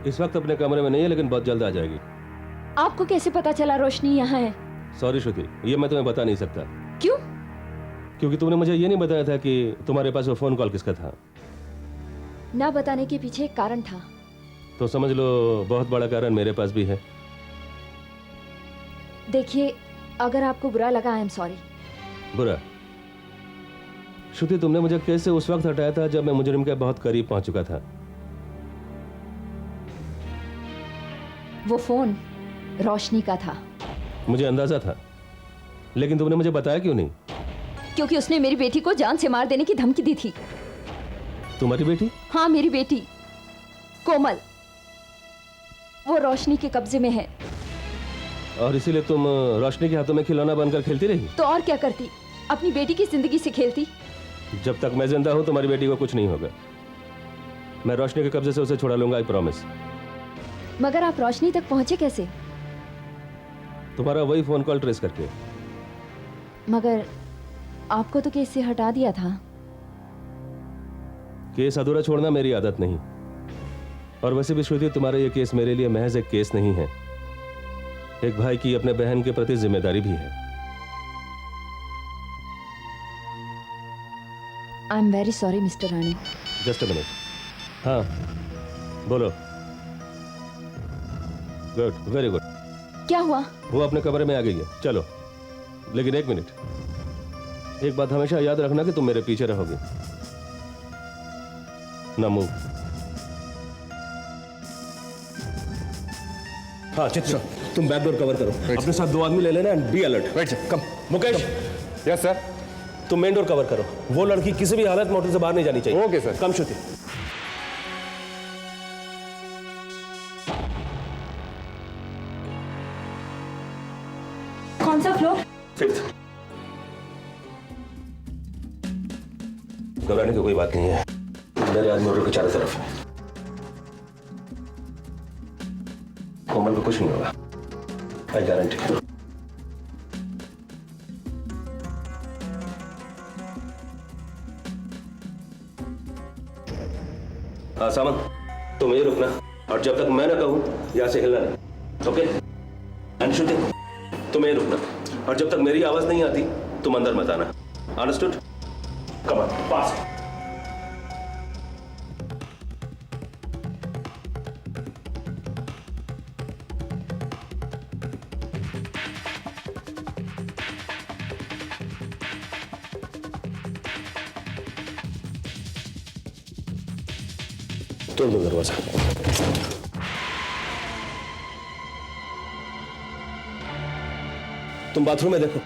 इस वक्त अपने कमरे में नहीं है, लेकिन बहुत जल्द आ जाएगी। आपको कैसे पता चला रोशनी यहाँ है? सॉरी श्रुति, ये मैं तुम्हें बता नहीं सकता। क्यों? क्योंकि तुमने मुझे ये नहीं बताया था कि तुम्हारे पास वो फोन कॉल किसका था। ना बताने के पीछे एक कारण था। तो समझ लो बहुत बड़ा कारण मेरे पास भी है। देखिए, अगर आपको बुरा लगा, आई एम सॉरी। बुरा? श्रुति, तुमने मुझे कैसे उस वक्त हटाया था जब मैं मुजरिम के बहुत करीब पहुंच चुका था। वो फोन रोशनी का था। मुझे अंदाजा था, लेकिन तुमने मुझे बताया क्यों नहीं? क्योंकि उसने मेरी बेटी को जान से मार देने की धमकी दी थी। तुम्हारी बेटी? हाँ, मेरी बेटी कोमल, वो रोशनी के कब्जे में है। और इसीलिए तुम रोशनी के हाथों में खिलौना बनकर खेलती रही? तो और क्या करती, अपनी बेटी की जिंदगी से खेलती। जब तक मैं जिंदा हूं तुम्हारी बेटी को कुछ नहीं होगा। मैं रोशनी के कब्जे से उसे छुड़ा लूंगा, आई प्रॉमिस। मगर आप रोशनी तक पहुंचे कैसे? तुम्हारा वही फोन कॉल ट्रेस करके। मगर आपको तो केस से हटा दिया था। केस अधूरा छोड़ना मेरी आदत नहीं। और वैसे भी श्रुति, तुम्हारा ये केस मेरे लिए महज एक केस नहीं है, एक भाई की अपने बहन के प्रति जिम्मेदारी भी है। I am very sorry mister Rani. Just a minute. हाँ बोलो। Good, very good. क्या हुआ? वो अपने कमरे में आ गई है, चलो। लेकिन एक मिनट, एक बात हमेशा याद रखना कि तुम मेरे पीछे रहोगे। ना मूव। हाँ चित्र, तुम बैक डोर कवर करो। अपने साथ 2 आदमी ले लेना and be alert. Right sir, come. Mukesh. Yes sir. तुम मेन डोर कवर करो। वो लड़की किसी भी हालत में होटल से बाहर नहीं जानी चाहिए। Okay sir. कम श्रुति। कौन सा फ्लोर? 5th। घबराने की कोई बात नहीं है, मेरे आदमी मोटर के चारों तरफ है। कोमल को कुछ नहीं होगा, आई गारंटी। हाँ सामंत, तुम यही रुकना और जब तक मैं ना कहूं यहां से हिलना नहीं। ओके? एंड श्रुति, तुम यही रुकना और जब तक मेरी आवाज नहीं आती तुम अंदर मत आना। अंडरस्टूड? कम ऑन, पास। तोड़ दो दरवाजा। तुम बाथरूम में देखो।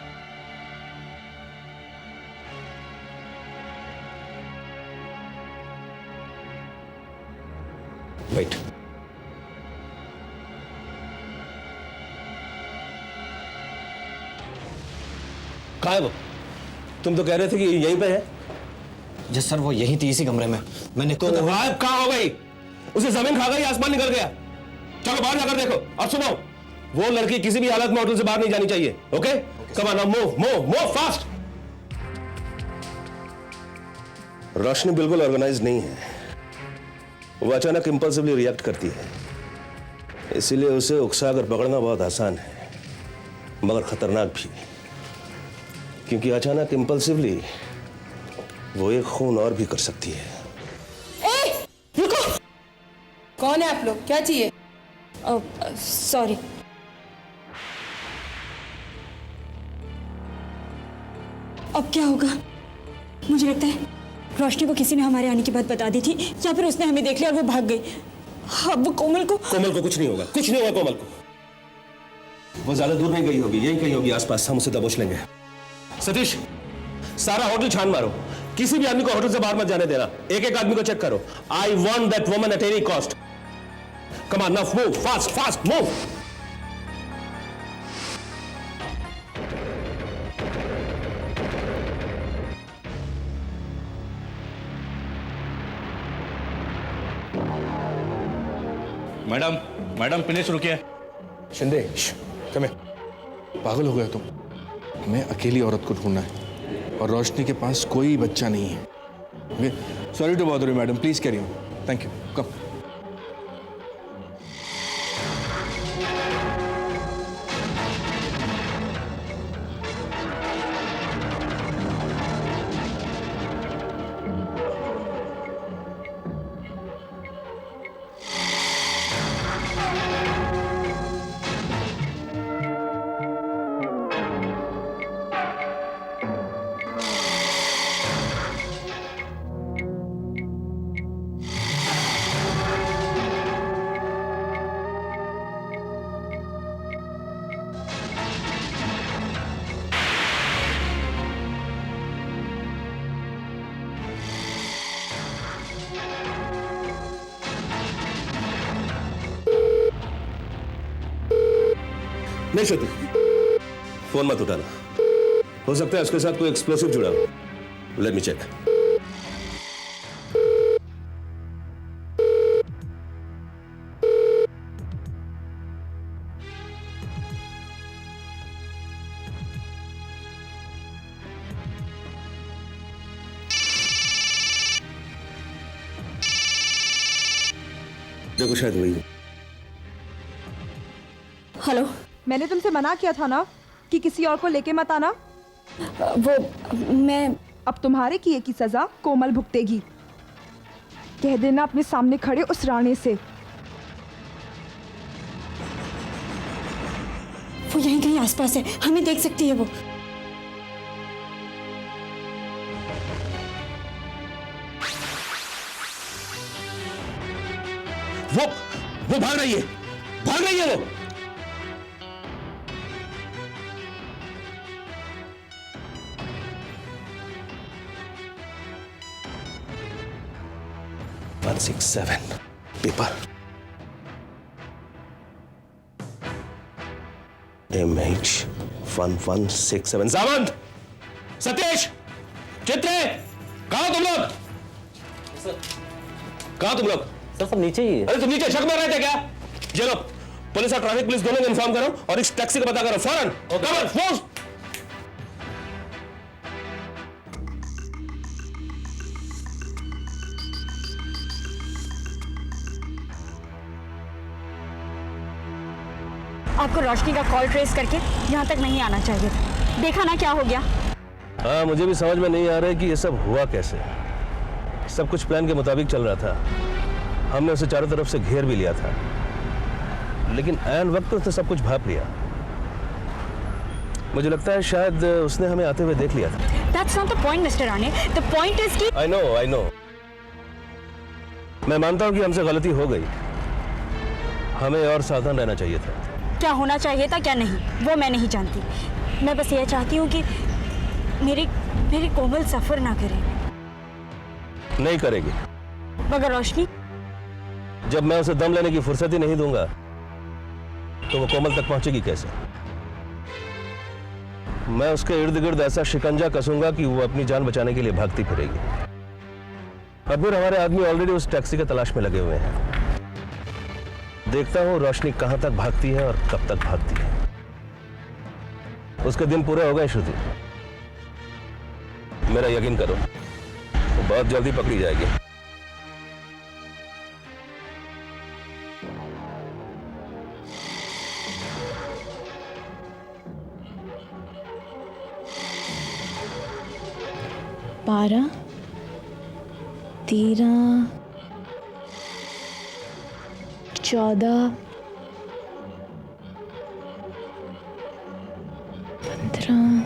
वेट। कहाँ है वो? तुम तो कह रहे थे कि यहीं पे है। जी सर, वो यहीं थी, इसी कमरे में। मैंने तो गायब कहाँ हो गई? उसे जमीन खा गई, आसमान निकल गया। चलो बाहर जाकर देखो। और सुनो, वो लड़की किसी भी हालत में होटल से बाहर नहीं जानी चाहिए। Okay? Come on, move move move fast. Roshni बिल्कुल ऑर्गेनाइज नहीं है, वो अचानक इंपल्सिवली रिएक्ट करती है, इसीलिए उसे उकसाकर पकड़ना बहुत आसान है मगर खतरनाक भी, क्योंकि अचानक इंपल्सिवली वो एक खून और भी कर सकती है। रुको। कौन है आप लोग? क्या चाहिए? सॉरी। अब क्या होगा? मुझे लगता है रोशनी को किसी ने हमारे आने की बात बता दी थी, या फिर उसने हमें देख लिया और वो भाग गई। अब वो कोमल को कुछ नहीं होगा, कुछ नहीं होगा कोमल को। वो ज्यादा दूर नहीं गई होगी, यहीं कहीं होगी आसपास, हम उसे दबोच लेंगे। सतीश, सारा होटल छान मारो, किसी भी आदमी को होटल से बाहर मत जाने देना। एक एक आदमी को चेक करो। I want that woman at any cost. Come on, now move fast fast move. Madam, madam please रुकिए। Shinde, come here. पागल हो गए तुम? हमें अकेली औरत को ढूंढना है और रोशनी के पास कोई बच्चा नहीं है। Okay, sorry to bother you madam, please carry on. Thank you. Come. नहीं श्रुति, फोन मत उठाना। हो सकता है उसके साथ कोई एक्सप्लोसिव जुड़ा हो। Let me check. देखो शायद वही हो। हेलो। मैंने तुमसे मना किया था ना कि किसी और को लेके मत आना। वो मैं अब तुम्हारे किए की सजा कोमल भुगतेगी। कह देना अपने सामने खड़े उस राणे से। वो यहीं कहीं आसपास है, हमें देख सकती है वो। वो भाग रही है, भाग रही है वो। One 6-7 paper MH1167। Sawant, Satish, Chitre, कहाँ तुम लोग? कहाँ तुम लोग? सर सब नीचे ही है। अरे तुम नीचे शक में रहे थे क्या? ये लो, पुलिस और ट्रैफिक पुलिस दोनों को इन्फॉर्म करो और इस टैक्सी का पता करो फौरन। कमर, फोर्स। आपको रोशनी का कॉल ट्रेस करके यहाँ तक नहीं आना चाहिए था। देखा ना क्या हो गया। हाँ, मुझे भी समझ में नहीं आ रहा है कि ये सब हुआ कैसे। सब कुछ प्लान के मुताबिक चल रहा था। हमने उसे चारों तरफ से घेर भी लिया था, लेकिन ऐन वक्त उसने सब कुछ भाप लिया। मुझे लगता है शायद उसने हमें आते हुए देख लिया था। That's not the point, Mr. Rane. The point is कि I know। मैं मानता हूं कि हमसे गलती हो गई। हमें और सावधान रहना चाहिए था। क्या होना चाहिए था क्या नहीं, वो मैं नहीं जानती। मैं बस ये चाहती हूँ कि मेरी कोमल सफर ना करे। नहीं करेगी। मगर रोशनी, जब मैं उसे दम लेने की फुर्सत ही नहीं दूंगा तो वो कोमल तक पहुंचेगी कैसे? मैं उसके इर्द गिर्द ऐसा शिकंजा कसूंगा कि वो अपनी जान बचाने के लिए भागती फिरेगी। अब फिर हमारे आदमी ऑलरेडी उस टैक्सी की तलाश में लगे हुए हैं। देखता हूं रोशनी कहां तक भागती है और कब तक भागती है। उसके दिन पूरे हो गए श्रुति, मेरा यकीन करो, वो बहुत जल्दी पकड़ी जाएगी। बारह, 13, 14, 15।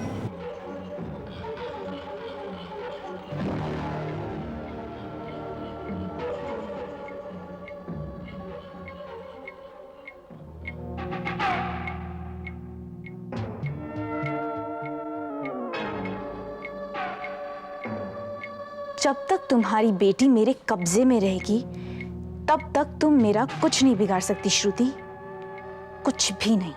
जब तक तुम्हारी बेटी मेरे कब्जे में रहेगी तब तक तुम मेरा कुछ नहीं बिगाड़ सकती श्रुति, कुछ भी नहीं।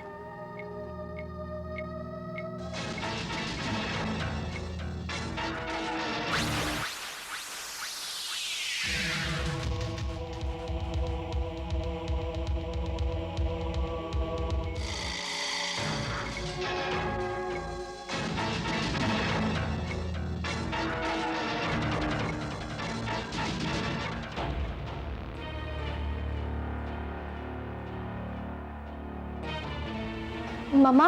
मम्मा,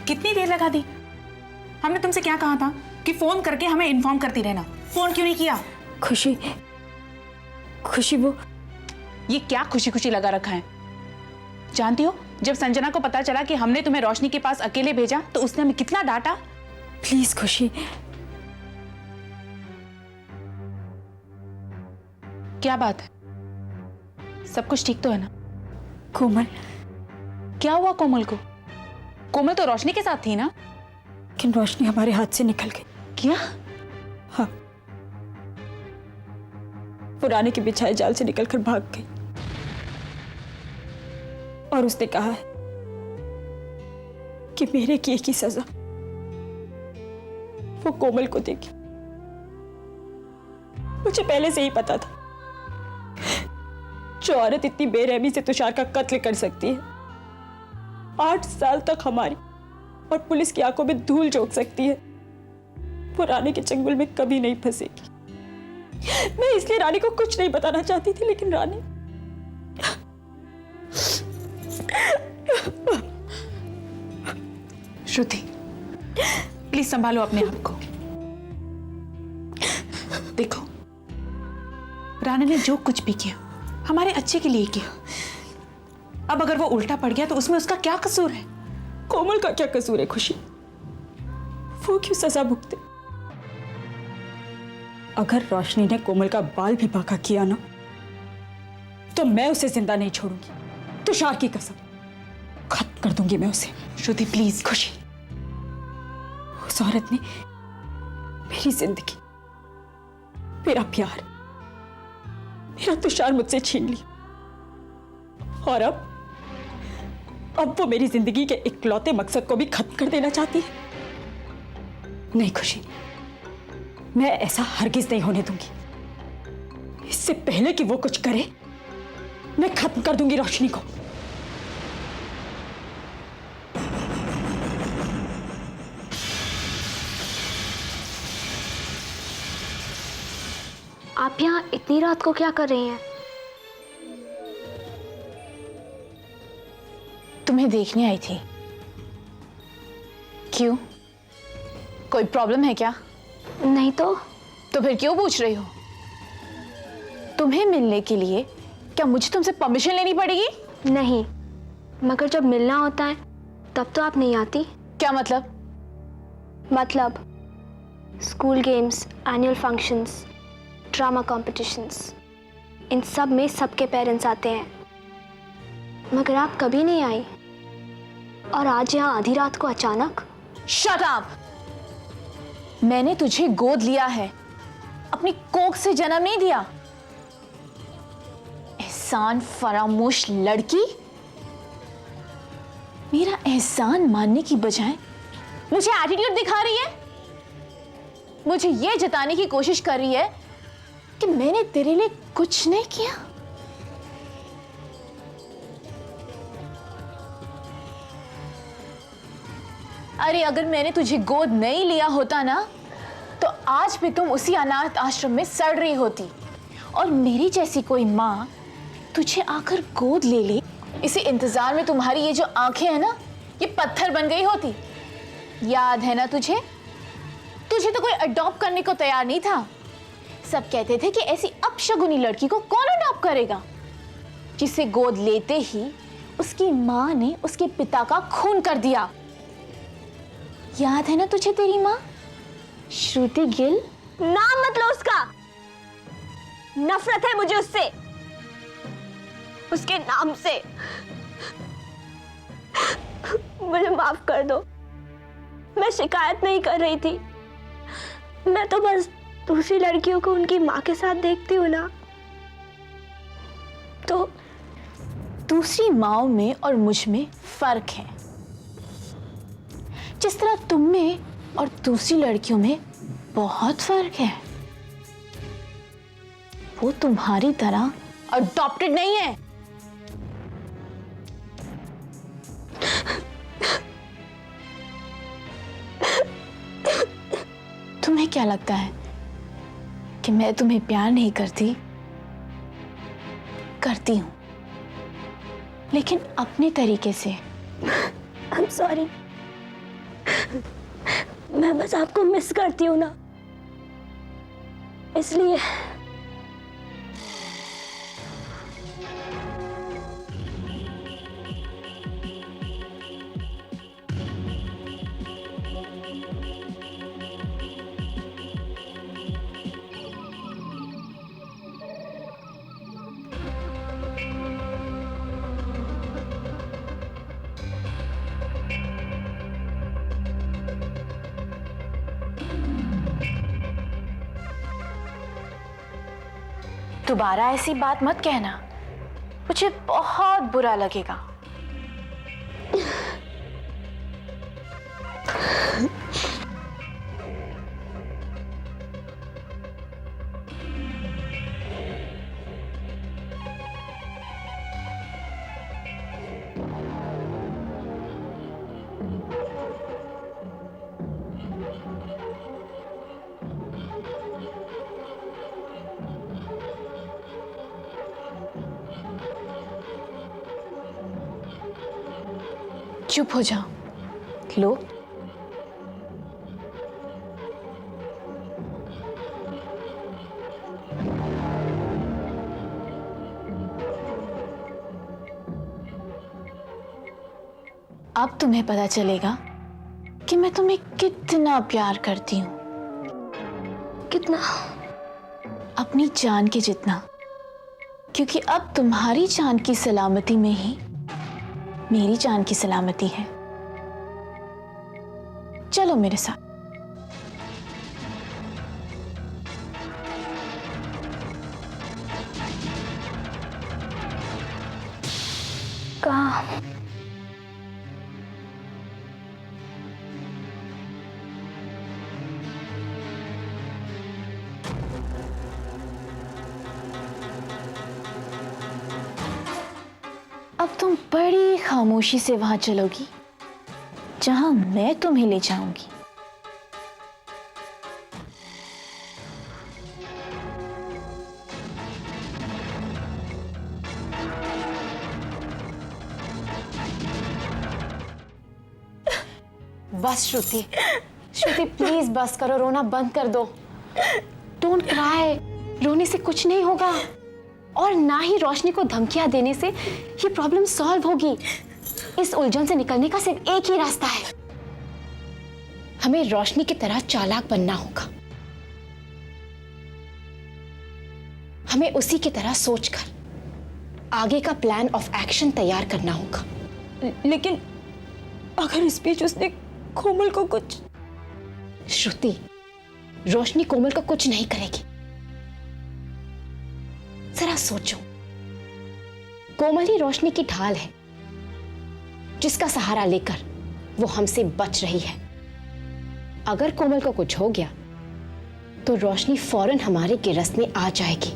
कितनी देर लगा दी? हमने तुमसे क्या कहा था कि फोन करके हमें इन्फॉर्म करती रहना। फोन क्यों नहीं किया? खुशी वो ये क्या खुशी खुशी लगा रखा है? जानती हो, जब संजना को पता चला कि हमने तुम्हें रोशनी के पास अकेले भेजा तो उसने हमें कितना डांटा। प्लीज खुशी, क्या बात है? सब कुछ ठीक तो है ना? कोमल, क्या हुआ कोमल को? कोमल तो रोशनी के साथ थी ना? लेकिन रोशनी हमारे हाथ से निकल गई। क्या? हाँ, पुराने के बिछाए जाल से निकलकर भाग गई और उसने कहा है कि मेरे किए की सजा वो कोमल को देगी। मुझे पहले से ही पता था जो औरत इतनी बेरहमी से तुषार का कत्ल कर सकती है 8 साल तक हमारी और पुलिस की आंखों में धूल झोंक सकती है, वो रानी के चंगुल में कभी नहीं फंसेगी। मैं इसलिए रानी को कुछ नहीं बताना चाहती थी, लेकिन रानी श्रुति, प्लीज संभालो अपने आप को। देखो, रानी ने जो कुछ भी किया हमारे अच्छे के लिए किया। अब अगर वो उल्टा पड़ गया तो उसमें उसका क्या कसूर है? कोमल का क्या कसूर है खुशी? वो क्यों सजा भुगते? अगर रोशनी ने कोमल का बाल भी बांका किया ना, तो मैं उसे जिंदा नहीं छोड़ूंगी। तुषार की कसम, खत्म कर दूंगी मैं उसे। श्रुति प्लीज। खुशी, उस औरत ने मेरी जिंदगी, मेरा प्यार, मेरा तुषार मुझसे छीन लिया और अब वो मेरी जिंदगी के इकलौते मकसद को भी खत्म कर देना चाहती है। नहीं खुशी, मैं ऐसा हरगिज नहीं होने दूंगी। इससे पहले कि वो कुछ करे, मैं खत्म कर दूंगी रोशनी को। आप यहाँ इतनी रात को क्या कर रही हैं? तुम्हें देखने आई थी। क्यों? कोई प्रॉब्लम है क्या? नहीं तो फिर क्यों पूछ रही हो? तुम्हें मिलने के लिए क्या मुझे तुमसे परमिशन लेनी पड़ेगी? नहीं, मगर जब मिलना होता है तब तो आप नहीं आती। क्या मतलब? मतलब school games, annual functions, drama competitions, इन सब में सबके पेरेंट्स आते हैं, मगर आप कभी नहीं आई। और आज यहाँ आधी रात को अचानक। Shut up! मैंने तुझे गोद लिया है, अपनी कोख से जन्म नहीं दिया। एहसान फरामोश लड़की, मेरा एहसान मानने की बजाय मुझे एटीट्यूड दिखा रही है। मुझे यह जताने की कोशिश कर रही है कि मैंने तेरे लिए कुछ नहीं किया। अरे अगर मैंने तुझे गोद नहीं लिया होता ना, तो आज भी तुम उसी अनाथ आश्रम में सड़ रही होती और मेरी जैसी कोई माँ तुझे आकर गोद ले ले, इसी इंतजार में तुम्हारी ये जो आंखें हैं ना, ये पत्थर बन गई होती। याद है ना तुझे? तुझे तो कोई अडॉप्ट करने को तैयार नहीं था। सब कहते थे कि ऐसी अपशगुनी लड़की को कौन अडॉप्ट करेगा, जिसे गोद लेते ही उसकी माँ ने उसके पिता का खून कर दिया। याद है ना तुझे तेरी माँ श्रुति गिल? नाम मत लो उसका, नफरत है मुझे उससे, उसके नाम से। मुझे माफ कर दो, मैं शिकायत नहीं कर रही थी। मैं तो बस दूसरी लड़कियों को उनकी माँ के साथ देखती हूँ ना, तो दूसरी माँओं में और मुझ में फर्क है। जिस तरह तुम में और दूसरी लड़कियों में बहुत फर्क है। वो तुम्हारी तरह अडॉप्टेड नहीं है। तुम्हें क्या लगता है कि मैं तुम्हें प्यार नहीं करती? करती हूं, लेकिन अपने तरीके से। I'm sorry, मैं बस आपको मिस करती हूँ ना, इसलिए। दोबारा ऐसी बात मत कहना, मुझे बहुत बुरा लगेगा। चुप हो जाओ। लो, अब तुम्हें पता चलेगा कि मैं तुम्हें कितना प्यार करती हूँ। कितना? अपनी जान के जितना, क्योंकि अब तुम्हारी जान की सलामती में ही मेरी जान की सलामती है। चलो मेरे साथ। कहाँ? अब तुम बड़ी खामोशी से वहां चलोगी जहां मैं तुम्हें ले जाऊंगी। बस श्रुति, श्रुति प्लीज बस करो, रोना बंद कर दो। डोंट क्राई, रोने से कुछ नहीं होगा और ना ही रोशनी को धमकियां देने से ये प्रॉब्लम सॉल्व होगी। इस उलझन से निकलने का सिर्फ एक ही रास्ता है, हमें रोशनी की तरह चालाक बनना होगा। हमें उसी की तरह सोचकर आगे का प्लान ऑफ एक्शन तैयार करना होगा। लेकिन अगर इस बीच उसने कोमल को कुछ... श्रुति, रोशनी कोमल को कुछ नहीं करेगी। जरा सोचो, कोमल ही रोशनी की ढाल है जिसका सहारा लेकर वो हमसे बच रही है। अगर कोमल को कुछ हो गया तो रोशनी फौरन हमारे गिरफ्त में आ जाएगी।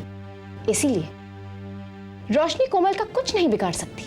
इसीलिए रोशनी कोमल का कुछ नहीं बिगाड़ सकती।